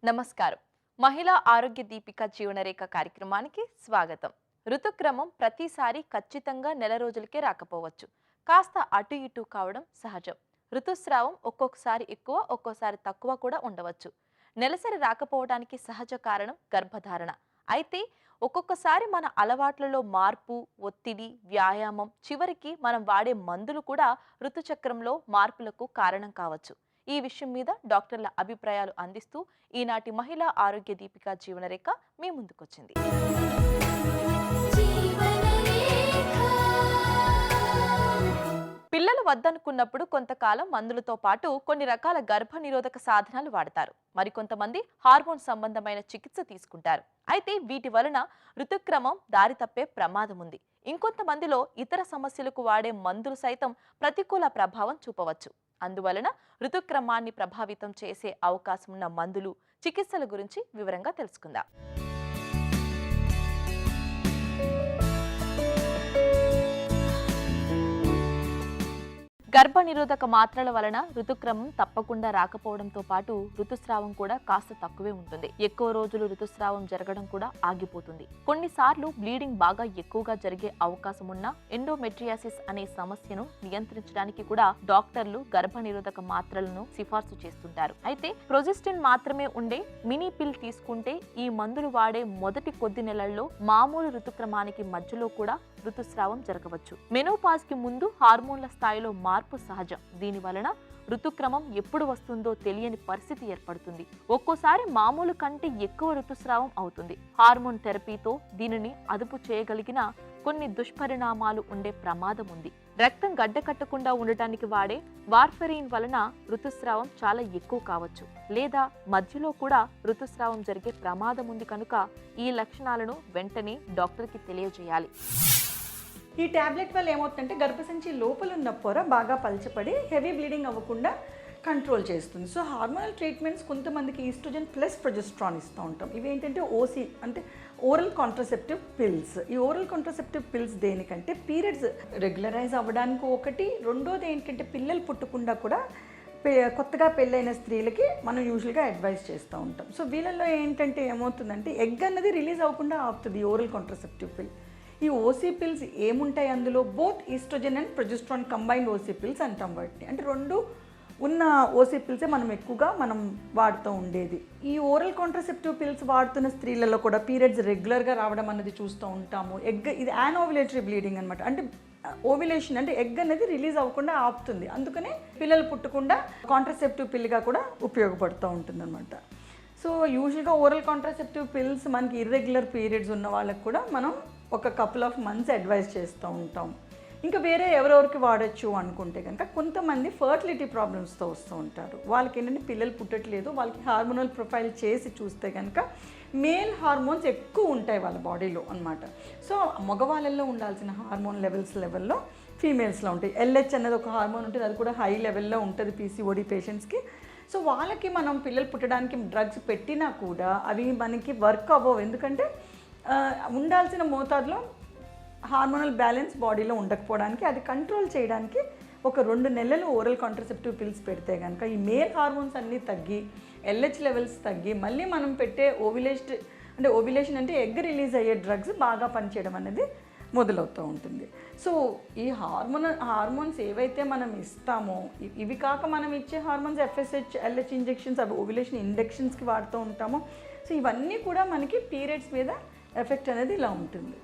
నమస్కారం. మహిళా ఆరోగ్య దీపిక జీవనరేఖ కార్యక్రమానికి స్వాగతం. ఋతుక్రమం ప్రతిసారి ఖచ్చితంగా నెల రోజులకే రాకపోవచ్చు. కాస్త అటు ఇటు కావడం సహజం. ఋతుస్రావం ఒక్కొక్కసారి ఎక్కువ, ఒక్కోసారి తక్కువ కూడా ఉండవచ్చు. నెలసరి రాకపోవడానికి సహజ కారణం గర్భధారణ. అయితే ఒక్కొక్కసారి మన అలవాట్లలో మార్పు, ఒత్తిడి, వ్యాయామం, చివరికి మనం వాడే మందులు కూడా ఋతుచక్రంలో మార్పులకు కారణం కావచ్చు. ఈ విషయం మీద డాక్టర్ల అభిప్రాయాలు అందిస్తూ ఈనాటి మహిళా ఆరోగ్య దీపిక జీవనరేఖ మీ ముందుకొచ్చింది. పిల్లలు వద్దనుకున్నప్పుడు కొంతకాలం మందులతో పాటు కొన్ని రకాల గర్భ నిరోధక సాధనాలు వాడతారు. మరికొంతమంది హార్మోన్ సంబంధమైన చికిత్స తీసుకుంటారు. అయితే వీటి వలన ఋతుక్రమం దారి తప్పే ప్రమాదం ఉంది. ఇంకొంతమందిలో ఇతర సమస్యలకు వాడే మందులు సైతం ప్రతికూల ప్రభావం చూపవచ్చు. అందువలన ఋతుక్రమాన్ని ప్రభావితం చేసే అవకాశం ఉన్న మందులు, చికిత్సల గురించి వివరంగా తెలుసుకుందాం. గర్భ నిరోధక మాత్రల వలన ఋతుక్రమం తప్పకుండా రాకపోవడంతో పాటు ఋతుస్రావం కూడా కాస్త తక్కువే ఉంటుంది. ఎక్కువ రోజులు ఋతుస్రావం జరగడం కూడా ఆగిపోతుంది. కొన్నిసార్లు బ్లీడింగ్ బాగా ఎక్కువగా జరిగే అవకాశం ఉన్న ఎండోమెట్రియాసిస్ అనే సమస్యను నియంత్రించడానికి కూడా డాక్టర్లు గర్భ నిరోధక మాత్రలను సిఫార్సు చేస్తుంటారు. అయితే ప్రొజెస్టిన్ మాత్రమే ఉండే మినీ పిల్ తీసుకుంటే ఈ మందులు వాడే మొదటి కొద్ది నెలల్లో మామూలు ఋతుక్రమానికి మధ్యలో కూడా ఋతుస్రావం జరగవచ్చు. మెనోపాజ్ కి ముందు హార్మోన్ల స్థాయిలో మార్పు సహజం. దీని వలన ఋతుక్రమం ఎప్పుడు వస్తుందో తెలియని పరిస్థితి ఏర్పడుతుంది. ఒక్కోసారి మామూలు కంటే ఎక్కువ ఋతుస్రావం అవుతుంది. హార్మోన్ థెరపీతో దీనిని అదుపు చేయగలిగిన కొన్ని దుష్పరిణామాలు ఉండే ప్రమాదం ఉంది. రక్తం గడ్డకట్టకుండా ఉండటానికి వాడే వార్ఫరిన్ వలన ఋతుస్రావం చాలా ఎక్కువ కావచ్చు, లేదా మధ్యలో కూడా ఋతుస్రావం జరిగే ప్రమాదం ఉంది. కనుక ఈ లక్షణాలను వెంటనే డాక్టర్కి తెలియజేయాలి. ఈ ట్యాబ్లెట్ వల్ల ఏమవుతుందంటే గర్భసంచి లోపల ఉన్న పొర బాగా పలచపడి హెవీ బ్లీడింగ్ అవ్వకుండా కంట్రోల్ చేస్తుంది. సో హార్మోనల్ ట్రీట్మెంట్స్ కొంతమందికి ఈస్ట్రోజన్ ప్లస్ ప్రొజెస్ట్రాన్ ఇస్తూ ఉంటాం. ఇవి ఏంటంటే ఓసీ అంటే ఓరల్ కాంట్రసెప్టివ్ పిల్స్. ఈ ఓరల్ కాంట్రసెప్టివ్ పిల్స్ దేనికంటే పీరియడ్స్ రెగ్యులరైజ్ అవ్వడానికి ఒకటి, రెండోది ఏంటంటే పిల్లలు పుట్టకుండా కూడా కొత్తగా పెళ్ళైన స్త్రీలకి మనం యూజువల్గా అడ్వైస్ చేస్తూ ఉంటాం. సో వీళ్ళల్లో ఏంటంటే ఏమవుతుందంటే ఎగ్ అన్నది రిలీజ్ అవ్వకుండా ఆపుతుంది ఓరల్ కాంట్రసెప్టివ్ పిల్. ఈ ఓసీ పిల్స్ ఏముంటాయి అందులో both estrogen and progesterone combined OC pills అంటాం వాటిని. అంటే రెండు ఉన్న ఓసీ పిల్సే మనం వాడుతూ ఉండేది. ఈ ఓరల్ కాంట్రసెప్టివ్ పిల్స్ వాడుతున్న స్త్రీలలో కూడా పీరియడ్స్ రెగ్యులర్గా రావడం అన్నది చూస్తూ ఉంటాము. ఇది యానోవులేటరీ బ్లీడింగ్ అనమాట. అంటే ఓవ్యులేషన్ అంటే ఎగ్ అనేది రిలీజ్ అవ్వకుండా ఆపుతుంది. అందుకనే పిల్లలు పుట్టకుండా కాంట్రసెప్టివ్ పిల్గా కూడా ఉపయోగపడుతూ ఉంటుంది అనమాట. సో యూజువల్గా ఓరల్ కాంట్రసెప్టివ్ పిల్స్ మనకి ఇర్రెగ్యులర్ పీరియడ్స్ ఉన్న వాళ్ళకి కూడా మనం ఒక కపుల్ ఆఫ్ మంత్స్ అడ్వైస్ చేస్తూ ఉంటాం. ఇంకా వేరే ఎవరెవరికి వాడచ్చు అనుకుంటే కనుక కొంతమంది ఫర్టిలిటీ ప్రాబ్లమ్స్తో వస్తూ ఉంటారు. వాళ్ళకి ఏంటంటే పిల్లలు పుట్టట్లేదు, వాళ్ళకి హార్మోనల్ ప్రొఫైల్ చేసి చూస్తే కనుక మేల్ హార్మోన్స్ ఎక్కువ ఉంటాయి వాళ్ళ బాడీలో అనమాట. సో మగవాళ్ళల్లో ఉండాల్సిన హార్మోన్ లెవెల్లో ఫీమేల్స్లో ఉంటాయి. ఎల్హెచ్ అనేది ఒక హార్మోన్ ఉంటుంది, అది కూడా హై లెవెల్లో ఉంటుంది పీసీఓడి పేషెంట్స్కి. సో వాళ్ళకి మనం పిల్లలు పుట్టడానికి డ్రగ్స్ పెట్టినా కూడా అవి మనకి వర్క్ అవ్వవు. ఎందుకంటే ఉండాల్సిన మోతాదులో హార్మోనల్ బ్యాలెన్స్ బాడీలో ఉండకపోవడానికి, అది కంట్రోల్ చేయడానికి ఒక 2 నెలలు ఓరల్ కాంట్రసెప్టివ్ పిల్స్ పెడితే కనుక ఈ మేల్ హార్మోన్స్ అన్నీ తగ్గి ఎల్హెచ్ లెవెల్స్ తగ్గి మళ్ళీ మనం పెట్టే ఓవ్యులేషన్ అంటే ఎగ్ రిలీజ్ అయ్యే డ్రగ్స్ బాగా పనిచేయడం అనేది మొదలవుతూ ఉంటుంది. సో ఈ హార్మోన్స్ ఏవైతే మనం ఇస్తామో ఇవి కాక మనం ఇచ్చే హార్మోన్స్ ఎఫ్ఎస్హెచ్, ఎల్హెచ్ ఇంజెక్షన్స్, అవి ఓవ్యులేషన్ ఇంజెక్షన్స్కి వాడుతూ ఉంటాము. సో ఇవన్నీ కూడా మనకి పీరియడ్స్ మీద ఎఫెక్ట్ అనేది ఇలా ఉంటుంది.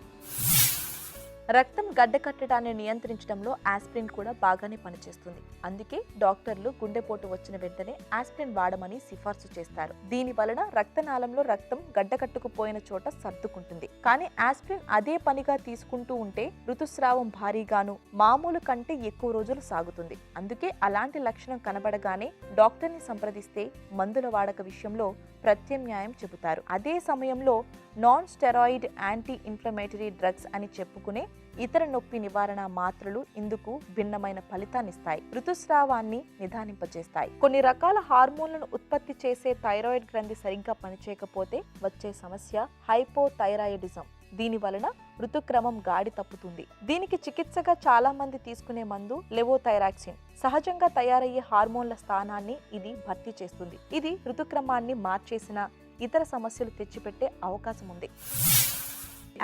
రక్తం గడ్డకట్టడాన్ని నియంత్రించడంలో ఆస్పిరిన్ కూడా బాగానే పనిచేస్తుంది. అందుకే డాక్టర్లు గుండెపోటు వచ్చిన వెంటనే ఆస్పిరిన్ వాడమని సిఫార్సు చేస్తారు. దీని వలన రక్తనాళంలో రక్తం గడ్డకట్టుకుపోయిన చోట సర్దుకుంటుంది. కానీ ఆస్పిరిన్ అదే పనిగా తీసుకుంటూ ఉంటే ఋతుస్రావం భారీగాను, మామూలు కంటే ఎక్కువ రోజులు సాగుతుంది. అందుకే అలాంటి లక్షణం కనబడగానే డాక్టర్ని సంప్రదిస్తే మందుల వాడక విషయంలో ప్రత్యామ్నాయం చెబుతారు. అదే సమయంలో non steroid anti inflammatory drugs అని చెప్పుకునే ఇతర నొప్పి నివారణ మాత్రలు ఇందుకు భిన్నమైన ఫలితాన్నిస్తాయి. ఋతుస్రావాన్ని నిదానింపజేస్తాయి. కొన్ని రకాల హార్మోన్లను ఉత్పత్తి చేసే థైరాయిడ్ గ్రంథి సరిగ్గా పనిచేయకపోతే వచ్చే సమస్య హైపోథైరాయిడిజం. దీని వలన ఋతుక్రమం గాడి తప్పుతుంది. దీనికి చికిత్సగా చాలా మంది తీసుకునే మందు లెవోథైరాక్సిన్. సహజంగా తయారయ్యే హార్మోన్ల స్థానాన్ని ఇది భర్తీ చేస్తుంది. ఇది ఋతుక్రమాన్ని మార్చేసిన ఇతర సమస్యలు తెచ్చిపెట్టే అవకాశం ఉంది.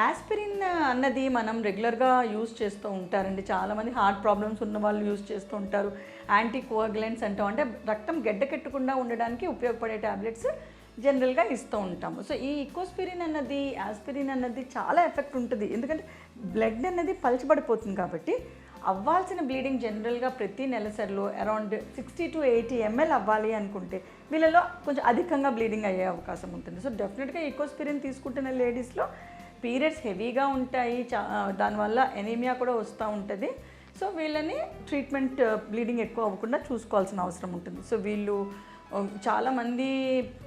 ఆస్పిరిన్ అన్నది మనం రెగ్యులర్గా యూజ్ చేస్తూ ఉంటారండి. చాలామంది హార్ట్ ప్రాబ్లమ్స్ ఉన్న వాళ్ళు యూజ్ చేస్తూ ఉంటారు. యాంటీ కోఅగులెంట్స్ అంటాం, అంటే రక్తం గడ్డకెట్టకుండా ఉండడానికి ఉపయోగపడే టాబ్లెట్స్ జనరల్గా ఇస్తూ ఉంటాము. సో ఈ ఈకోస్పిరిన్ అన్నది, ఆస్పిరిన్ అన్నది చాలా ఎఫెక్ట్ ఉంటుంది. ఎందుకంటే బ్లడ్ అన్నది పలచబడిపోతుంది కాబట్టి అవ్వాల్సిన బ్లీడింగ్ జనరల్గా ప్రతి నెలసరిలో అరౌండ్ 60 to 80 ml అవ్వాలి అనుకుంటే వీళ్ళలో కొంచెం అధికంగా బ్లీడింగ్ అయ్యే అవకాశం ఉంటుంది. సో డెఫినెట్గా ఈకోస్పిరిన్ తీసుకుంటున్న లేడీస్లో పీరియడ్స్ హెవీగా ఉంటాయి, దానివల్ల ఎనీమియా కూడా వస్తూ ఉంటుంది. సో వీళ్ళని ట్రీట్మెంట్ బ్లీడింగ్ ఎక్కువ అవ్వకుండా చూసుకోవాల్సిన అవసరం ఉంటుంది. సో వీళ్ళు చాలామంది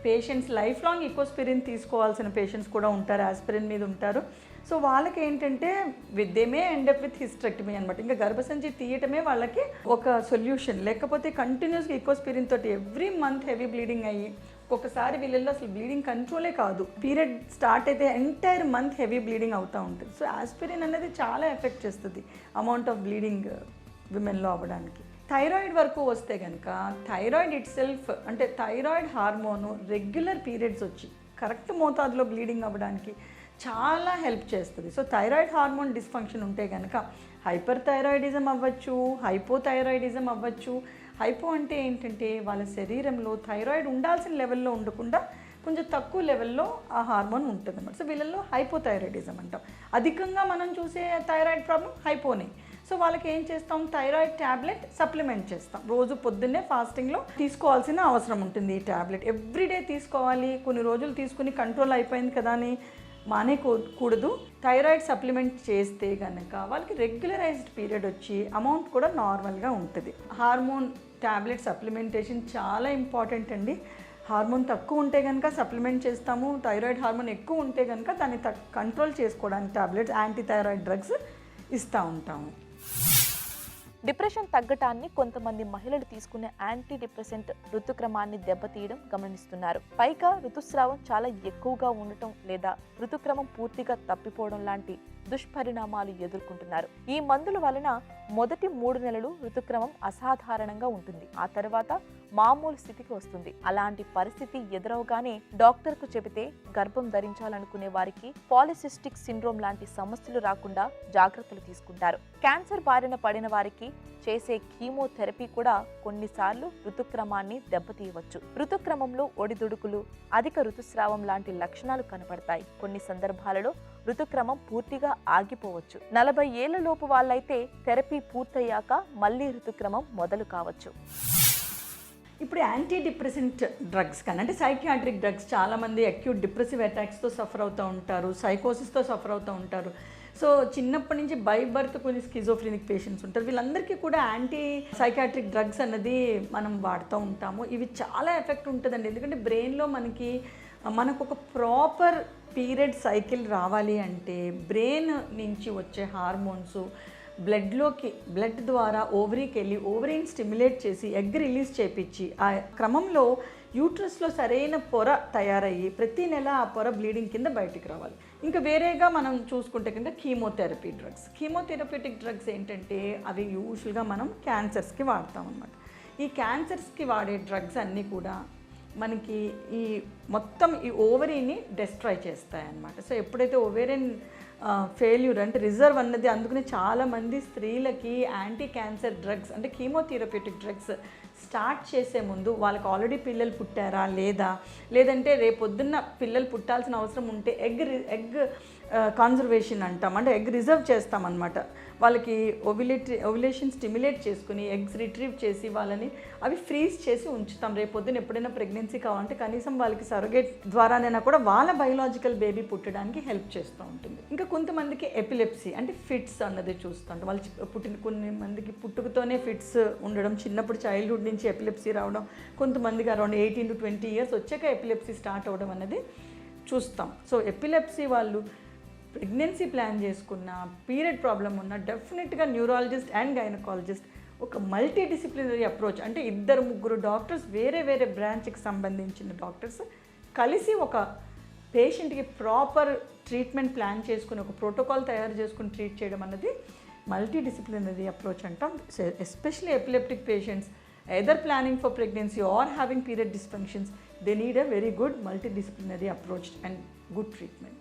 పేషెంట్స్ లైఫ్ లాంగ్ ఈకోస్పిరిన్ తీసుకోవాల్సిన పేషెంట్స్ కూడా ఉంటారు, ఆస్పిరిన్ మీద ఉంటారు. సో వాళ్ళకి ఏంటంటే they may end up with hysterectomy అనమాట. ఇంకా గర్భసంచి తీయటమే వాళ్ళకి ఒక సొల్యూషన్. లేకపోతే కంటిన్యూస్గా ఈకోస్పిరిన్ తోటి ఎవ్రీ మంత్ హెవీ బ్లీడింగ్ అయ్యి ఒక్కొక్కసారి వీళ్ళల్లో అసలు బ్లీడింగ్ కంట్రోలే కాదు, పీరియడ్ స్టార్ట్ అయితే ఎంటైర్ మంత్ హెవీ బ్లీడింగ్ అవుతూ ఉంటుంది. సో ఆస్పిరిన్ అనేది చాలా ఎఫెక్ట్ చేస్తుంది అమౌంట్ ఆఫ్ బ్లీడింగ్ విమెన్లో అవ్వడానికి. థైరాయిడ్ వరకు వస్తే కనుక థైరాయిడ్ ఇట్ సెల్ఫ్, అంటే థైరాయిడ్ హార్మోను రెగ్యులర్ పీరియడ్స్ వచ్చి కరెక్ట్ మోతాదులో బ్లీడింగ్ అవ్వడానికి చాలా హెల్ప్ చేస్తుంది. సో థైరాయిడ్ హార్మోన్ డిస్ఫంక్షన్ ఉంటే కనుక హైపర్ థైరాయిడిజం అవ్వచ్చు, హైపోథైరాయిడిజం అవ్వచ్చు. హైపో అంటే ఏంటంటే వాళ్ళ శరీరంలో థైరాయిడ్ ఉండాల్సిన లెవెల్లో ఉండకుండా కొంచెం తక్కువ లెవెల్లో ఆ హార్మోన్ ఉంటుంది అన్నమాట. సో వీళ్ళల్లో హైపోథైరాయిడిజం అంటాం. అధికంగా మనం చూసే థైరాయిడ్ ప్రాబ్లం హైపోనే. సో వాళ్ళకి ఏం చేస్తాం, థైరాయిడ్ ట్యాబ్లెట్ సప్లిమెంట్ చేస్తాం. రోజు పొద్దున్నే ఫాస్టింగ్లో తీసుకోవాల్సిన అవసరం ఉంటుంది. ఈ ట్యాబ్లెట్ ఎవ్రీడే తీసుకోవాలి. కొన్ని రోజులు తీసుకుని కంట్రోల్ అయిపోయింది కదా అని మానేకూడదు. థైరాయిడ్ సప్లిమెంట్ చేస్తే కనుక వాళ్ళకి రెగ్యులరైజ్డ్ పీరియడ్ వచ్చి అమౌంట్ కూడా నార్మల్గా ఉంటుంది. హార్మోన్ ట్యాబ్లెట్ సప్లిమెంటేషన్ చాలా ఇంపార్టెంట్ అండి. హార్మోన్ తక్కువ ఉంటే కనుక సప్లిమెంట్ చేస్తాము, థైరాయిడ్ హార్మోన్ ఎక్కువ ఉంటే కనుక దాన్ని కంట్రోల్ చేసుకోవడానికి టాబ్లెట్స్, యాంటీ థైరాయిడ్ డ్రగ్స్ ఇస్తూ ఉంటాము. డిప్రెషన్ తగ్గటాన్ని కొంతమంది మహిళలు తీసుకునే యాంటీ డిప్రెసెంట్ ఋతుక్రమాన్ని దెబ్బతీయడం గమనిస్తున్నారు. పైగా ఋతుస్రావం చాలా ఎక్కువగా ఉండటం లేదా ఋతుక్రమం పూర్తిగా తప్పిపోవడం లాంటి దుష్పరిణామాలు ఎదుర్కొంటున్నారు. ఈ మందుల వలన మొదటి 3 నెలలు ఋతుక్రమం అసాధారణంగా ఉంటుంది, ఆ తర్వాత మామూలు స్థితికి వస్తుంది. అలాంటి పరిస్థితి ఎదురవగానే డాక్టర్కు చెబితే గర్భం ధరించాలనుకునే వారికి పాలిసిస్టిక్ సిండ్రోమ్ లాంటి సమస్యలు రాకుండా జాగ్రత్తలు తీసుకుంటారు. క్యాన్సర్ బారిన పడిన వారికి చేసే కీమోథెరపీ కూడా కొన్నిసార్లు ఋతుక్రమాన్ని దెబ్బతీయవచ్చు. ఋతుక్రమంలో ఒడిదుడుకులు, అధిక ఋతుస్రావం లాంటి లక్షణాలు కనపడతాయి. కొన్ని సందర్భాలలో ఋతుక్రమం పూర్తిగా ఆగిపోవచ్చు. 40 ఏళ్ల లోపు వాళ్ళైతే థెరపీ పూర్తయ్యాక మళ్లీ ఋతుక్రమం మొదలు కావచ్చు. ఇప్పుడు యాంటీ డిప్రెసెంట్ డ్రగ్స్ కానీ, అంటే సైకియాట్రిక్ డ్రగ్స్, చాలామంది అక్యూట్ డిప్రెసివ్ అటాక్స్తో సఫర్ అవుతూ ఉంటారు, సైకోసిస్తో సఫర్ అవుతూ ఉంటారు. సో చిన్నప్పటి నుంచి బై బర్త్ కొన్ని స్కిజోఫ్రెనిక్ పేషెంట్స్ ఉంటారు. వీళ్ళందరికీ కూడా యాంటీ సైకాట్రిక్ డ్రగ్స్ అన్నది మనం వాడుతూ ఉంటాము. ఇవి చాలా ఎఫెక్ట్ ఉంటుందండి. ఎందుకంటే బ్రెయిన్లో మనకు ఒక ప్రాపర్ పీరియడ్ సైకిల్ రావాలి అంటే బ్రెయిన్ నుంచి వచ్చే హార్మోన్స్ బ్లడ్ ద్వారా ఓవరీకి వెళ్ళి ఓవరీని స్టిమ్యులేట్ చేసి ఎగ్ రిలీజ్ చేయించి ఆ క్రమంలో యూట్రస్లో సరైన పొర తయారయ్యి ప్రతి నెల ఆ పొర బ్లీడింగ్ కింద బయటికి రావాలి. ఇంకా వేరేగా మనం చూసుకుంటే కనుక కీమోథెరపీటిక్ డ్రగ్స్ ఏంటంటే అవి యూజువల్గా మనం క్యాన్సర్స్కి వాడతాం అన్నమాట. ఈ క్యాన్సర్స్కి వాడే డ్రగ్స్ అన్నీ కూడా మనకి మొత్తం ఈ ఓవరీని డెస్ట్రాయ్ చేస్తాయి అన్నమాట. సో ఎప్పుడైతే ఓవేరియన్ ఫెయిల్యూర్ అంటే రిజర్వ్ అన్నది, అందుకనే చాలామంది స్త్రీలకి యాంటీ క్యాన్సర్ డ్రగ్స్ అంటే కీమోథెరప్యూటిక్ డ్రగ్స్ స్టార్ట్ చేసే ముందు వాళ్ళకి ఆల్రెడీ పిల్లలు పుట్టారా లేదంటే రేపొద్దున్న పిల్లలు పుట్టాల్సిన అవసరం ఉంటే ఎగ్ కాన్జర్వేషన్ అంటాం, అంటే ఎగ్ రిజర్వ్ చేస్తామన్నమాట. వాళ్ళకి ఓవ్యులేషన్ స్టిమ్యులేట్ చేసుకుని ఎగ్స్ రిట్రీవ్ చేసి వాళ్ళని అవి ఫ్రీజ్ చేసి ఉంచుతాం. రేపొద్దున ఎప్పుడైనా ప్రెగ్నెన్సీ కావాలంటే కనీసం వాళ్ళకి సరోగేట్ ద్వారానైనా కూడా వాళ్ళ బయోలాజికల్ బేబీ పుట్టడానికి హెల్ప్ చేస్తూ ఉంటుంది. ఇంకా కొంతమందికి ఎపిలెప్సీ అంటే ఫిట్స్ అన్నది చూస్తుంటాం. వాళ్ళు కొన్ని మందికి పుట్టుకతోనే ఫిట్స్ ఉండడం, చిన్నప్పుడు చైల్డ్హుడ్ నుంచి ఎపిలెప్సీ రావడం, కొంతమందికి అరౌండ్ 18 to 20 years వచ్చాక ఎపిలెప్సీ స్టార్ట్ అవ్వడం అనేది చూస్తాం. సో ఎపిలెప్సీ వాళ్ళు ప్రెగ్నెన్సీ ప్లాన్ చేసుకున్న, పీరియడ్ ప్రాబ్లం ఉన్న డెఫినెట్గా న్యూరాలజిస్ట్ అండ్ గైనకాలజిస్ట్ ఒక మల్టీ డిసిప్లినరీ అప్రోచ్, అంటే 2-3 డాక్టర్స్ వేరే బ్రాంచ్కి సంబంధించిన డాక్టర్స్ కలిసి ఒక పేషెంట్కి ప్రాపర్ ట్రీట్మెంట్ ప్లాన్ చేసుకుని ఒక ప్రోటోకాల్ తయారు చేసుకుని ట్రీట్ చేయడం అన్నది మల్టీ డిసిప్లినరీ అప్రోచ్ అంటాం. Especially epileptic patients either planning for pregnancy or having period dysfunctions, they need a very good multidisciplinary approach and good treatment.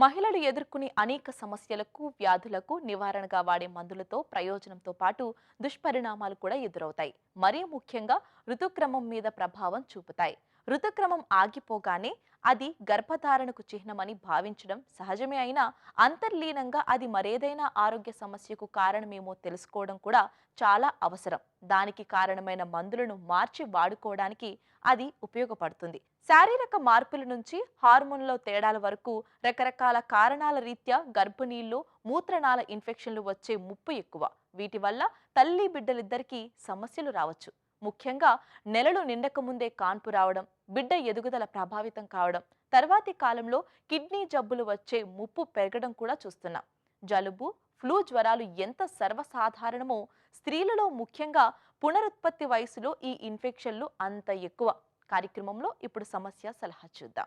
మహిళలు ఎదుర్కొనే అనేక సమస్యలకు వ్యాధులకు నివారణగా వాడే మందులతో ప్రయోజనంతో పాటు దుష్పరిణామాలు కూడా ఎదురవుతాయి. మరీ ముఖ్యంగా ఋతుక్రమం మీద ప్రభావం చూపుతాయి. ఋతుక్రమం ఆగిపోగానే అది గర్భధారణకు చిహ్నమని భావించడం సహజమే అయినా అంతర్లీనంగా అది మరేదైనా ఆరోగ్య సమస్యకు కారణమేమో తెలుసుకోవడం కూడా చాలా అవసరం. దానికి కారణమైన మందులను మార్చి వాడుకోవడానికి అది ఉపయోగపడుతుంది. శారీరక మార్పుల నుంచి హార్మోన్ల తేడాల వరకు రకరకాల కారణాల రీత్యా గర్భిణీల్లో మూత్రనాళ ఇన్ఫెక్షన్లు వచ్చే ముప్పు ఎక్కువ. వీటి వల్ల తల్లి బిడ్డలిద్దరికీ సమస్యలు రావచ్చు. ముఖ్యంగా నెలలు నిండక ముందే కాన్పు రావడం, బిడ్డ ఎదుగుదల ప్రభావితం కావడం, తర్వాతి కాలంలో కిడ్నీ జబ్బులు వచ్చే ముప్పు పెరగడం కూడా చూస్తున్నాం. జలుబు, ఫ్లూ జ్వరాలు ఎంత సర్వసాధారణమో స్త్రీలలో ముఖ్యంగా పునరుత్పత్తి వయసులో ఈ ఇన్ఫెక్షన్లు అంత ఎక్కువ. కార్యక్రమంలో ఇప్పుడు సమస్య సలహా చూద్దాం.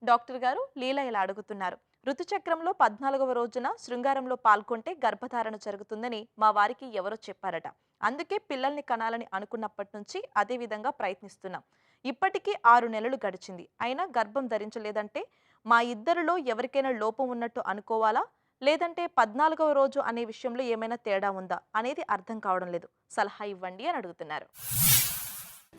డాక్టర్ గారు, లీల ఇలా అడుగుతున్నారు. ఋతుచక్రంలో 14వ రోజున శృంగారంలో పాల్గొంటే గర్భధారణ జరుగుతుందని మా వారికి ఎవరో చెప్పారట. అందుకే పిల్లల్ని కనాలని అనుకున్నప్పటి నుంచి అదే విధంగా ప్రయత్నిస్తున్నాం. ఇప్పటికీ 6 నెలలు గడిచింది. అయినా గర్భం ధరించలేదంటే మా ఇద్దరిలో ఎవరికైనా లోపం ఉన్నట్టు అనుకోవాలా, లేదంటే 14వ రోజు అనే విషయంలో ఏమైనా తేడా ఉందా అనేది అర్థం కావడం లేదు. సలహా ఇవ్వండి అని అడుగుతున్నారు.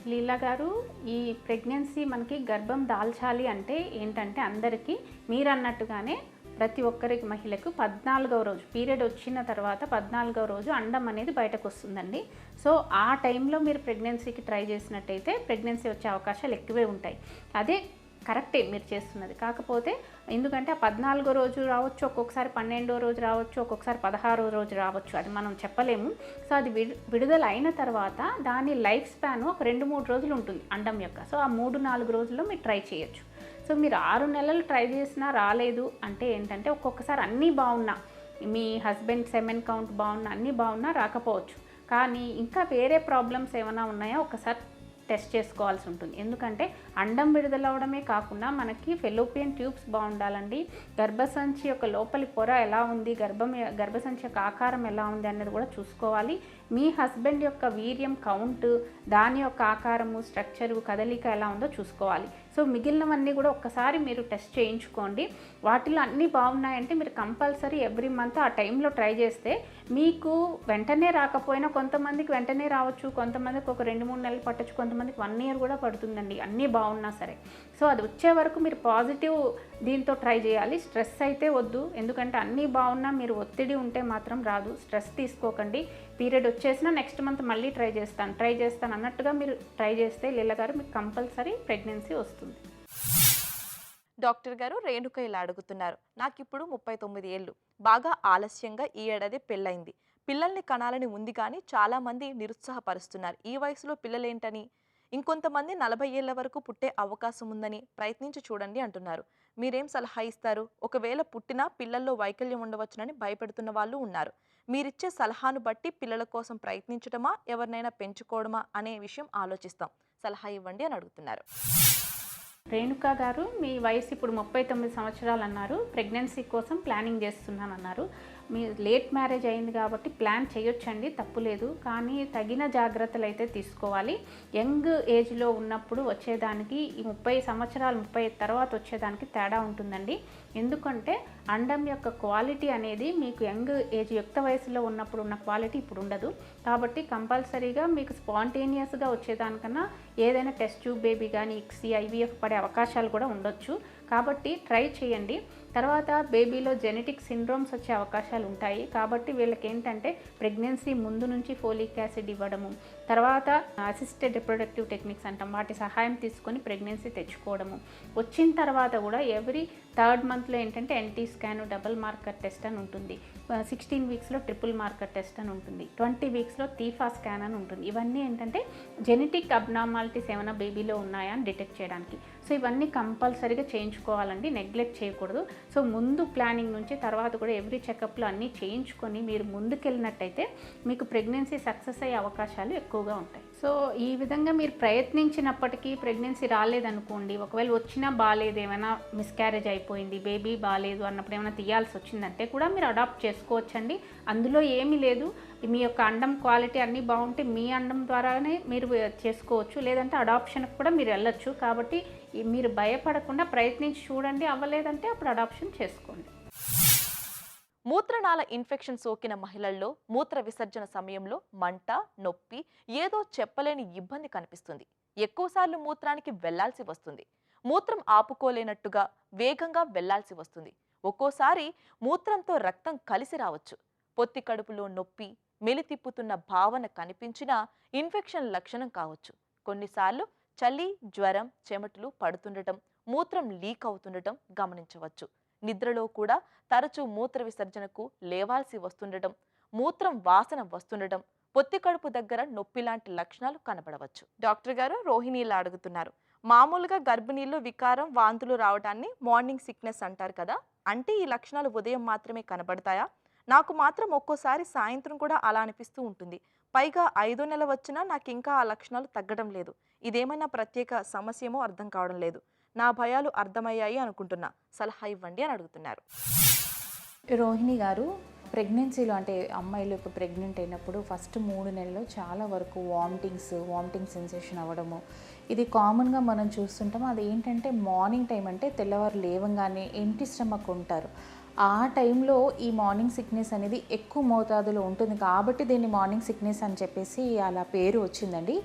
లీలా గారు, ఈ ప్రెగ్నెన్సీ మనకి గర్భం దాల్చాలి అంటే ఏంటంటే అందరికీ మీరు అన్నట్టుగానే ప్రతి ఒక్కరికి మహిళకు 14వ రోజు పీరియడ్ వచ్చిన తర్వాత 14వ రోజు అండం అనేది బయటకు వస్తుందండి. సో ఆ టైంలో మీరు ప్రెగ్నెన్సీకి ట్రై చేసినట్టయితే ప్రెగ్నెన్సీ వచ్చే అవకాశాలు ఎక్కువే ఉంటాయి. అదే కరెక్టే మీరు చేస్తున్నది. కాకపోతే ఎందుకంటే ఆ 14వ రోజు రావచ్చు, ఒక్కొక్కసారి 12వ రోజు రావచ్చు, ఒక్కొక్కసారి 16వ రోజు రావచ్చు, అది మనం చెప్పలేము. సో అది విడుదల అయిన తర్వాత దాని లైఫ్ స్పాన్ ఒక 2-3 రోజులు ఉంటుంది అండం యొక్క. సో ఆ 3-4 రోజుల్లో మీరు ట్రై చేయొచ్చు. సో మీరు 6 నెలలు ట్రై చేసినా రాలేదు అంటే ఏంటంటే ఒక్కొక్కసారి అన్నీ బాగున్నా, మీ హస్బెండ్ సెమెన్ కౌంట్ బాగున్నా, అన్నీ బాగున్నా రాకపోవచ్చు. కానీ ఇంకా వేరే ప్రాబ్లమ్స్ ఏమైనా ఉన్నాయో ఒకసారి టెస్ట్ చేసుకోవాల్సి ఉంటుంది. ఎందుకంటే అండం విడుదలవడమే కాకుండా మనకి ఫెలోపియన్ ట్యూబ్స్ బాగుండాలండి. గర్భసంచి యొక్క లోపలి పొర ఎలా ఉంది, గర్భసంచి యొక్క ఆకారం ఎలా ఉంది అన్నది కూడా చూసుకోవాలి. మీ హస్బెండ్ యొక్క వీర్యం కౌంట్, దాని యొక్క ఆకారము, స్ట్రక్చరు, కదలిక ఎలా ఉందో చూసుకోవాలి. సో మిగిలినవన్నీ కూడా ఒక్కసారి మీరు టెస్ట్ చేయించుకోండి. వాటిలో అన్నీ బాగున్నాయంటే మీరు కంపల్సరీ ఎవ్రీ మంత్ ఆ టైంలో ట్రై చేస్తే మీకు వెంటనే రాకపోయినా కొంతమందికి వెంటనే రావచ్చు, కొంతమందికి ఒక 2-3 నెలలు పట్టచ్చు, కొంతమందికి 1 year కూడా పడుతుందండి అన్నీ బాగున్నా సరే. సో అది వచ్చే వరకు మీరు పాజిటివ్ దీంతో ట్రై చేయాలి. స్ట్రెస్ అయితే వద్దు, ఎందుకంటే అన్నీ బాగున్నా మీరు ఒత్తిడి ఉంటే మాత్రం రాదు. స్ట్రెస్ తీసుకోకండి. పీరియడ్ వచ్చేసినా నెక్స్ట్ మంత్ మళ్ళీ ట్రై చేస్తాను అన్నట్టుగా మీరు ట్రై చేస్తే లీల గారు మీకు కంపల్సరీ ప్రెగ్నెన్సీ వస్తుంది. డాక్టర్ గారు, రేణుక ఇలా అడుగుతున్నారు. నాకు ఇప్పుడు 39 ఏళ్ళు. బాగా ఆలస్యంగా ఈ ఏడాది పెళ్ళైంది. పిల్లల్ని కనాలని ఉంది కానీ చాలా మంది నిరుత్సాహపరుస్తున్నారు. ఈ వయసులో పిల్లలేంటని, ఇంకొంతమంది 40 ఏళ్ల వరకు పుట్టే అవకాశం ఉందని ప్రయత్నించి చూడండి అంటున్నారు. మీరేం సలహా ఇస్తారు? ఒకవేళ పుట్టినా పిల్లల్లో వైకల్యం ఉండవచ్చునని భయపెడుతున్న వాళ్ళు ఉన్నారు. మీరిచ్చే సలహాను బట్టి పిల్లల కోసం ప్రయత్నించడమా, ఎవరినైనా పెంచుకోవడమా అనే విషయం ఆలోచిస్తాం. సలహా ఇవ్వండి అని అడుగుతున్నారు. రేణుకా గారు, మీ వయసు ఇప్పుడు 39 సంవత్సరాలు అన్నారు. ప్రెగ్నెన్సీ కోసం ప్లానింగ్ చేస్తున్నాను అన్నారు. మీ లేట్ మ్యారేజ్ అయింది కాబట్టి ప్లాన్ చేయొచ్చండి, తప్పులేదు. కానీ తగిన జాగ్రత్తలు అయితే తీసుకోవాలి. యంగ్ ఏజ్లో ఉన్నప్పుడు వచ్చేదానికి ఈ 30 సంవత్సరాలు 30 తర్వాత వచ్చేదానికి తేడా ఉంటుందండి. ఎందుకంటే అండం యొక్క క్వాలిటీ అనేది మీకు యంగ్ ఏజ్ యుక్త వయసులో ఉన్నప్పుడు ఉన్న క్వాలిటీ ఇప్పుడు ఉండదు. కాబట్టి కంపల్సరీగా మీకు స్పాంటేనియస్గా వచ్చేదానికన్నా ఏదైనా టెస్ట్ ట్యూబ్ బేబీ కానీ ఇక్సీ ఐవీఎఫ్ పడే అవకాశాలు కూడా ఉండొచ్చు. కాబట్టి ట్రై చేయండి. తర్వాత బేబీలో జెనెటిక్ సిండ్రోమ్స్ వచ్చే అవకాశాలు ఉంటాయి. కాబట్టి వీళ్ళకి ఏంటంటే ప్రెగ్నెన్సీ ముందు నుంచి ఫోలిక్ యాసిడ్ ఇవ్వడము, తర్వాత అసిస్టెడ్ రిప్రొడక్టివ్ టెక్నిక్స్ అంటాం, వాటి సహాయం తీసుకొని ప్రెగ్నెన్సీ తెచ్చుకోవడము. వచ్చిన తర్వాత కూడా ఎవ్రీ 3rd మంత్లో ఏంటంటే NT scan, double marker test అని ఉంటుంది, 16 వీక్స్లో ట్రిపుల్ మార్కర్ టెస్ట్ అని ఉంటుంది, 20 వీక్స్లో తీఫా స్కాన్ అని ఉంటుంది. ఇవన్నీ ఏంటంటే జెనెటిక్ అబ్నార్మాలిటీస్ ఏమైనా బేబీలో ఉన్నాయా అని డిటెక్ట్ చేయడానికి. సో ఇవన్నీ కంపల్సరీగా చేయించుకోవాలండి, నెగ్లెక్ట్ చేయకూడదు. సో ముందు ప్లానింగ్ నుంచి తర్వాత కూడా ఎవ్రీ చెకప్లో అన్నీ చేయించుకొని మీరు ముందుకెళ్ళినట్టయితే మీకు ప్రెగ్నెన్సీ సక్సెస్ అయ్యే అవకాశాలు ఎక్కువగా ఉంటాయి. సో ఈ విధంగా మీరు ప్రయత్నించినప్పటికీ ప్రెగ్నెన్సీ రాలేదనుకోండి, ఒకవేళ వచ్చినా బాగాలేదు, ఏమైనా మిస్క్యారేజ్ అయిపోయింది, బేబీ బాగాలేదు అన్నప్పుడు ఏమైనా తీయాల్సి వచ్చిందంటే కూడా మీరు అడాప్ట్ చేసుకోవచ్చండి. అందులో ఏమీ లేదు, మీ యొక్క అండం క్వాలిటీ అన్నీ బాగుంటే మీ అండం ద్వారానే మీరు చేసుకోవచ్చు, లేదంటే అడాప్షన్కి కూడా మీరు వెళ్ళొచ్చు. కాబట్టి మీరు భయపడకుండా ప్రయత్నించి చూడండి, అవ్వలేదంటే అప్పుడు అడాప్షన్ చేసుకోండి. మూత్రనాళ ఇన్ఫెక్షన్ సోకిన మహిళల్లో మూత్ర విసర్జన సమయంలో మంట, నొప్పి, ఏదో చెప్పలేని ఇబ్బంది కనిపిస్తుంది. ఎక్కువసార్లు మూత్రానికి వెళ్లాల్సి వస్తుంది. మూత్రం ఆపుకోలేనట్టుగా వేగంగా వెళ్లాల్సి వస్తుంది. ఒక్కోసారి మూత్రంతో రక్తం కలిసి రావచ్చు. పొత్తి కడుపులో నొప్పి, మెలితిప్పుతున్న భావన కనిపించినా ఇన్ఫెక్షన్ లక్షణం కావచ్చు. కొన్నిసార్లు చలి, జ్వరం, చెమటలు పడుతుండటం, మూత్రం లీక్ అవుతుండటం గమనించవచ్చు. నిద్రలో కూడా తరచూ మూత్ర విసర్జనకు లేవాల్సి వస్తుండటం, మూత్రం వాసన వస్తుండటం, పొత్తి కడుపు దగ్గర నొప్పి లాంటి లక్షణాలు కనబడవచ్చు. డాక్టర్ గారు, రోహిణి ఇలా అడుగుతున్నారు, మామూలుగా గర్భిణీల్లో వికారం, వాంతులు రావడాన్ని మార్నింగ్ సిక్నెస్ అంటారు కదా, అంటే ఈ లక్షణాలు ఉదయం మాత్రమే కనబడతాయా? నాకు మాత్రం ఒక్కోసారి సాయంత్రం కూడా అలా అనిపిస్తూ ఉంటుంది. పైగా 5వ నెల వచ్చినా నాకు ఇంకా ఆ లక్షణాలు తగ్గడం లేదు. ఇదేమైనా ప్రత్యేక సమస్యేమో అర్థం కావడం లేదు. నా భయాలు అర్థమయ్యాయి అనుకుంటున్నా, సలహా ఇవ్వండి అని అడుగుతున్నారు. రోహిణి గారు, ప్రెగ్నెన్సీలో అంటే అమ్మాయిలు ఇప్పుడు ప్రెగ్నెంట్ అయినప్పుడు ఫస్ట్ 3 నెలల్లో చాలా వరకు వామిటింగ్ సెన్సేషన్ అవ్వడము ఇది కామన్గా మనం చూస్తుంటాం. అది ఏంటంటే మార్నింగ్ టైం, అంటే తెల్లవారు లేవంగానే ఎంటీ స్టమక్ ఉంటారు. ఆ టైంలో ఈ మార్నింగ్ సిక్నెస్ అనేది ఎక్కువ మోతాదులో ఉంటుంది కాబట్టి దీన్ని మార్నింగ్ సిక్నెస్ అని చెప్పేసి అలా పేరు వచ్చిందండి.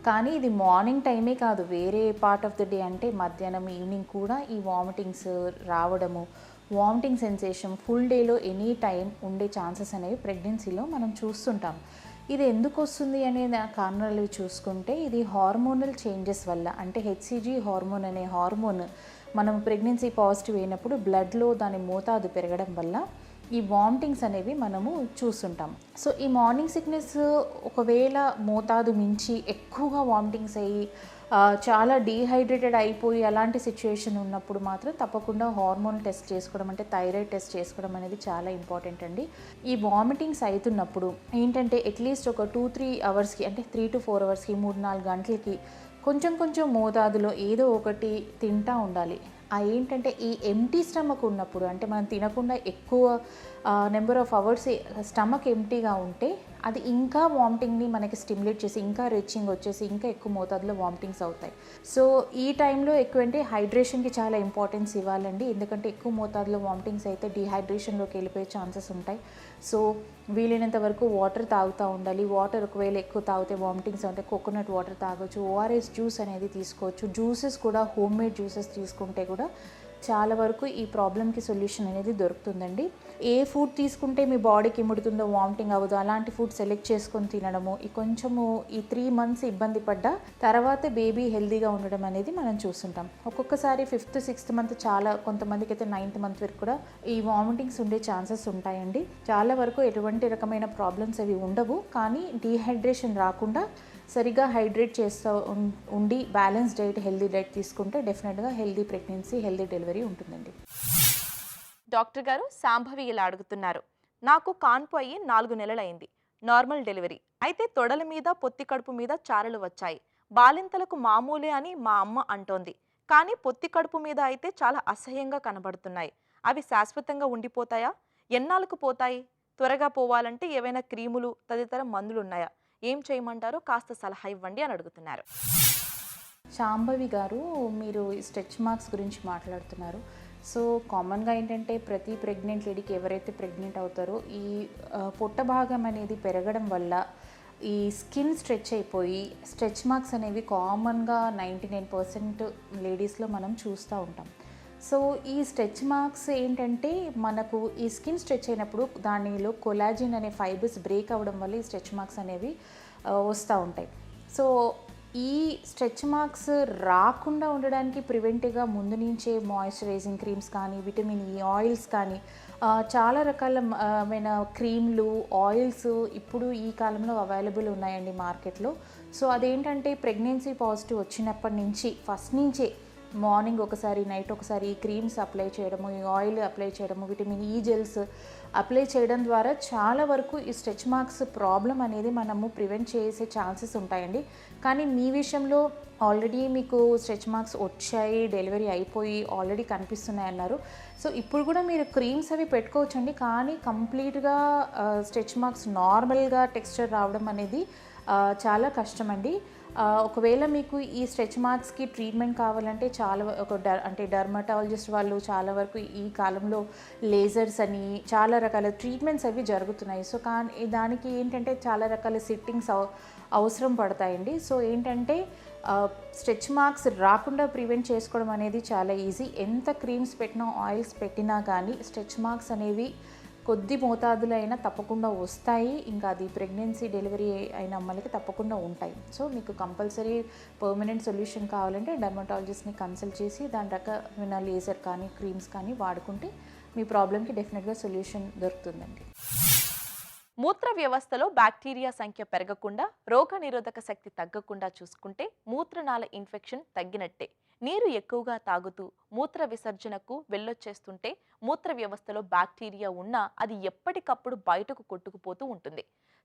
కానీ ఇది మార్నింగ్ టైమే కాదు, వేరే పార్ట్ ఆఫ్ ద డే అంటే మధ్యాహ్నం, ఈవినింగ్ కూడా ఈ వామిటింగ్స్ రావడము, వామిటింగ్ సెన్సేషన్ ఫుల్ డేలో ఎనీ టైం ఉండే ఛాన్సెస్ అనేవి ప్రెగ్నెన్సీలో మనం చూస్తుంటాం. ఇది ఎందుకు వస్తుంది అనే కారణాలు చూసుకుంటే ఇది హార్మోనల్ చేంజెస్ వల్ల, అంటే హెచ్సిజీ హార్మోన్ అనే హార్మోన్ మనం ప్రెగ్నెన్సీ పాజిటివ్ అయినప్పుడు బ్లడ్లో దాని మోతాదు పెరగడం వల్ల ఈ వామిటింగ్స్ అనేవి మనము చూస్తుంటాం. సో ఈ మార్నింగ్ సిక్నెస్ ఒకవేళ మోతాదు మించి ఎక్కువగా వామిటింగ్స్ అయ్యి చాలా డీహైడ్రేటెడ్ అయిపోయి అలాంటి సిచ్యుయేషన్ ఉన్నప్పుడు మాత్రం తప్పకుండా హార్మోన్ టెస్ట్ చేసుకోవడం, అంటే థైరాయిడ్ టెస్ట్ చేసుకోవడం అనేది చాలా ఇంపార్టెంట్ అండి. ఈ వామిటింగ్స్ అవుతున్నప్పుడు ఏంటంటే అట్లీస్ట్ ఒక 2-3 అవర్స్కి, అంటే 3 to 4 అవర్స్కి, 3-4 గంటలకి కొంచెం మోతాదులో ఏదో ఒకటి తింటూ ఉండాలి. ఏంటంటే ఈ ఎంటీ స్టమక్ ఉన్నప్పుడు, అంటే మనం తినకుండా ఎక్కువ నెంబర్ ఆఫ్ అవర్స్ స్టమక్ ఎంటీగా ఉంటే అది ఇంకా వామిటింగ్ని మనకి స్టిమ్యులేట్ చేసి ఇంకా రిచింగ్ వచ్చేసి ఇంకా ఎక్కువ మోతాదులో వామిటింగ్స్ అవుతాయి. సో ఈ టైంలో ఎక్కువ అంటే హైడ్రేషన్కి చాలా ఇంపార్టెన్స్ ఇవ్వాలండి, ఎందుకంటే ఎక్కువ మోతాదులో వామిటింగ్స్ అయితే డీహైడ్రేషన్లోకి వెళ్ళిపోయే ఛాన్సెస్ ఉంటాయి. సో వీలైనంత వరకు వాటర్ తాగుతూ ఉండాలి. వాటర్ ఒకవేళ ఎక్కువ తాగితే వామిటింగ్స్ అంటే కోకోనట్ వాటర్ తాగొచ్చు, ఓఆర్ఎస్ జ్యూస్ అనేది తీసుకోవచ్చు. జ్యూసెస్ కూడా హోమ్ మేడ్ జ్యూసెస్ తీసుకుంటే కూడా చాలా వరకు ఈ ప్రాబ్లమ్కి సొల్యూషన్ అనేది దొరుకుతుందండి. ఏ ఫుడ్ తీసుకుంటే మీ బాడీకి ఇముడుతుందో, వామిటింగ్ అవ్వదు, అలాంటి ఫుడ్ సెలెక్ట్ చేసుకొని తినడము, కొంచెము ఈ 3 months ఇబ్బంది పడ్డా తర్వాత బేబీ హెల్తీగా ఉండడం అనేది మనం చూస్తుంటాం. ఒక్కొక్కసారి 5th, 6th మంత్, చాలా కొంతమందికి అయితే 9th మంత్ వరకు కూడా ఈ వామిటింగ్స్ ఉండే ఛాన్సెస్ ఉంటాయండి. చాలా వరకు ఎటువంటి రకమైన ప్రాబ్లమ్స్ అవి ఉండవు, కానీ డీహైడ్రేషన్ రాకుండా సరిగా హైడ్రేట్ చేస్తూ ఉండి బ్యాలెన్స్ డైట్, హెల్దీ డైట్ తీసుకుంటే డెఫినెట్గా హెల్దీ ప్రెగ్నెన్సీ, హెల్దీ డెలివరీ ఉంటుందండి. డాక్టర్ గారు, శాంభవి ఇలా అడుగుతున్నారు, నాకు కాన్పు అయ్యి 4 నెలలైంది, నార్మల్ డెలివరీ అయితే తొడల మీద, పొత్తి కడుపు మీద చారలు వచ్చాయి. బాలింతలకు మామూలే అని మా అమ్మ అంటోంది, కానీ పొత్తి కడుపు మీద అయితే చాలా అసహ్యంగా కనబడుతున్నాయి. అవి శాశ్వతంగా ఉండిపోతాయా? ఎన్నాళ్ళకు పోతాయి? త్వరగా పోవాలంటే ఏవైనా క్రీములు తదితర మందులు ఉన్నాయా? ఏం చేయమంటారో కాస్త సలహా ఇవ్వండి అని అడుగుతున్నారు. శాంభవి గారు, మీరు స్ట్రెచ్ మార్క్స్ గురించి మాట్లాడుతున్నారు. సో కామన్గా ఏంటంటే ప్రతి ప్రెగ్నెంట్ లేడీకి ఎవరైతే ప్రెగ్నెంట్ అవుతారో ఈ పొట్ట భాగం అనేది పెరగడం వల్ల ఈ స్కిన్ స్ట్రెచ్ అయిపోయి స్ట్రెచ్ మార్క్స్ అనేవి కామన్గా 99% లేడీస్లో మనం చూస్తూ ఉంటాం. సో ఈ స్ట్రెచ్ మార్క్స్ ఏంటంటే మనకు ఈ స్కిన్ స్ట్రెచ్ అయినప్పుడు దానిలో కొలాజిన్ అనే ఫైబర్స్ బ్రేక్ అవ్వడం వల్ల ఈ స్ట్రెచ్ మార్క్స్ అనేవి వస్తూ ఉంటాయి. సో ఈ స్ట్రెచ్ మార్క్స్ రాకుండా ఉండడానికి ప్రివెంటివ్గా ముందు నుంచే మాయిశ్చరైజింగ్ క్రీమ్స్ కానీ, విటమిన్ ఈ ఆయిల్స్ కానీ, చాలా రకాలమైన క్రీమ్లు, ఆయిల్స్ ఇప్పుడు ఈ కాలంలో అవైలబుల్ ఉన్నాయండి మార్కెట్లో. సో అదేంటంటే ప్రెగ్నెన్సీ పాజిటివ్ వచ్చినప్పటి నుంచి ఫస్ట్ నుంచే మార్నింగ్ ఒకసారి, నైట్ ఒకసారి ఈ క్రీమ్స్ అప్లై చేయడము, ఈ ఆయిల్ అప్లై చేయడము, విటమిన్ ఈ జెల్స్ అప్లై చేయడం ద్వారా చాలా వరకు ఈ స్ట్రెచ్ మార్క్స్ ప్రాబ్లం అనేది మనము ప్రివెంట్ చేసే ఛాన్సెస్ ఉంటాయండి. కానీ మీ విషయంలో ఆల్రెడీ మీకు స్ట్రెచ్ మార్క్స్ వచ్చాయి, డెలివరీ అయిపోయి ఆల్రెడీ కనిపిస్తున్నాయి అన్నారు. సో ఇప్పుడు కూడా మీరు క్రీమ్స్ అవి పెట్టుకోవచ్చండి, కానీ కంప్లీట్గా స్ట్రెచ్ మార్క్స్ నార్మల్గా టెక్స్చర్ రావడం అనేది చాలా కష్టమండి. ఒకవేళ మీకు ఈ స్ట్రెచ్ మార్క్స్కి ట్రీట్మెంట్ కావాలంటే అంటే డర్మటాలజిస్ట్ వాళ్ళు చాలా వరకు ఈ కాలంలో లేజర్స్ అని చాలా రకాల ట్రీట్మెంట్స్ అవి జరుగుతున్నాయి. సో కానీ దానికి ఏంటంటే చాలా రకాల సిట్టింగ్స్ అవసరం పడతాయండి. సో ఏంటంటే స్ట్రెచ్ మార్క్స్ రాకుండా ప్రివెంట్ చేసుకోవడం అనేది చాలా ఈజీ. ఎంత క్రీమ్స్ పెట్టినా, ఆయిల్స్ పెట్టినా కానీ స్ట్రెచ్ మార్క్స్ అనేవి కొద్ది మోతాదులో అయినా తప్పకుండా వస్తాయి. ఇంకా అది ప్రెగ్నెన్సీ, డెలివరీ అయిన అమ్మాయిలకి తప్పకుండా ఉంటాయి. సో మీకు కంపల్సరీ పర్మనెంట్ సొల్యూషన్ కావాలంటే డర్మటాలజిస్ట్ని కన్సల్ట్ చేసి దాని రకమైన లేజర్ కానీ, క్రీమ్స్ కానీ వాడుకుంటే మీ ప్రాబ్లంకి డెఫినెట్గా సొల్యూషన్ దొరుకుతుందండి. మూత్ర వ్యవస్థలో బ్యాక్టీరియా సంఖ్య పెరగకుండా, రోగనిరోధక శక్తి తగ్గకుండా చూసుకుంటే మూత్రనాళ ఇన్ఫెక్షన్ తగ్గినట్టే. నీరు ఎక్కువగా తాగుతూ మూత్ర విసర్జనకు వెళ్ళొచ్చేస్తుంటే మూత్ర వ్యవస్థలో బ్యాక్టీరియా ఉన్నా అది ఎప్పటికప్పుడు బయటకు కొట్టుకుపోతూ ఉంటుంది.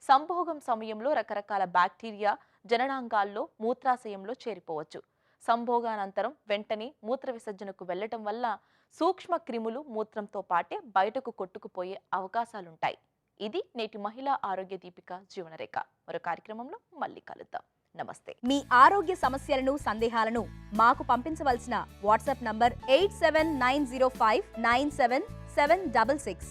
సంభోగం సమయంలో రకరకాల బ్యాక్టీరియా జననాంగాల్లో మూత్రాశయంలో చేరిపోవచ్చు. సంభోగానంతరం వెంటనే మూత్ర విసర్జనకు వెళ్లటం వల్ల సూక్ష్మ క్రిములు మూత్రంతో పాటే బయటకు కొట్టుకుపోయే అవకాశాలుంటాయి. ఇది నేటి మహిళా ఆరోగ్య దీపిక జీవనరేఖ. మరో కార్యక్రమంలో మళ్ళీ కలుద్దాం. నమస్తే. మీ ఆరోగ్య సమస్యలను, సందేహాలను మాకు పంపించవలసిన వాట్సాప్ నంబర్ 8790597766.